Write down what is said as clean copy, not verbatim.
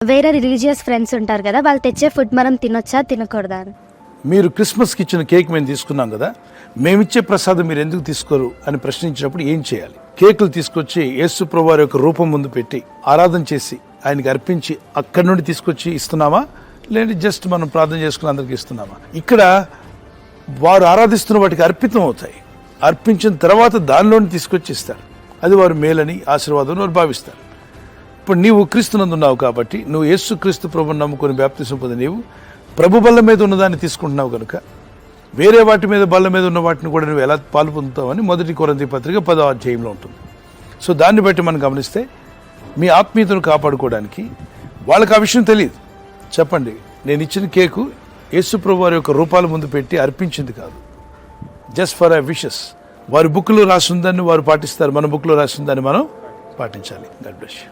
వేరే religious friends ఉంటారు కదా, వాళ్ళు తెచ్చే ఫుడ్ మనం తినొచ్చా తినకూడదా అని. మీరు క్రిస్మస్కి ఇచ్చిన కేక్ మేము తీసుకున్నాం కదా, మేమిచ్చే ప్రసాదం మీరు ఎందుకు తీసుకోరు అని ప్రశ్నించినప్పుడు ఏం చేయాలి? కేకులు తీసుకొచ్చి యేసు ప్రభువారి యొక్క రూపం ముందు పెట్టి ఆరాధన చేసి ఆయనకి అర్పించి అక్కడి నుండి తీసుకొచ్చి ఇస్తున్నామా, లేదంటే జస్ట్ మనం ప్రార్థన చేసుకుని అందరికి ఇస్తున్నామా? ఇక్కడ వారు ఆరాధిస్తున్న వాటికి అర్పితం అవుతాయి. అర్పించిన తర్వాత దానిలోని తీసుకొచ్చి ఇస్తారు. అది వారు మేలని ఆశీర్వాదం వారు భావిస్తారు. ఇప్పుడు నీవు క్రీస్తునందున్నావు కాబట్టి, నువ్వు యేసు క్రీస్తు ప్రభుని నమ్ముకొని బాప్తిసం పొంది నీవు ప్రభు బల్ల మీద ఉన్నదాన్ని తీసుకుంటున్నావు కనుక వేరే వాటి మీద బల్ల మీద ఉన్న వాటిని కూడా నువ్వు ఎలా పాలు పొందుతావని 1 కొరింథీ పత్రిక 10వ అధ్యాయంలో ఉంటుంది. సో దాన్ని బట్టి మనం గమనిస్తే మీ ఆత్మీయతను కాపాడుకోవడానికి వాళ్ళకి ఆ విషయం తెలియదు. చెప్పండి, నేను ఇచ్చిన కేకు యేసు ప్రభు వారి యొక్క రూపాల ముందు పెట్టి అర్పించింది కాదు, జస్ట్ ఫర్ a విషెస్. వారి బుక్లో రాసిందాన్ని వారు పాటిస్తారు, మన బుక్లో రాసిందాన్ని మనం పాటించాలి. God bless you.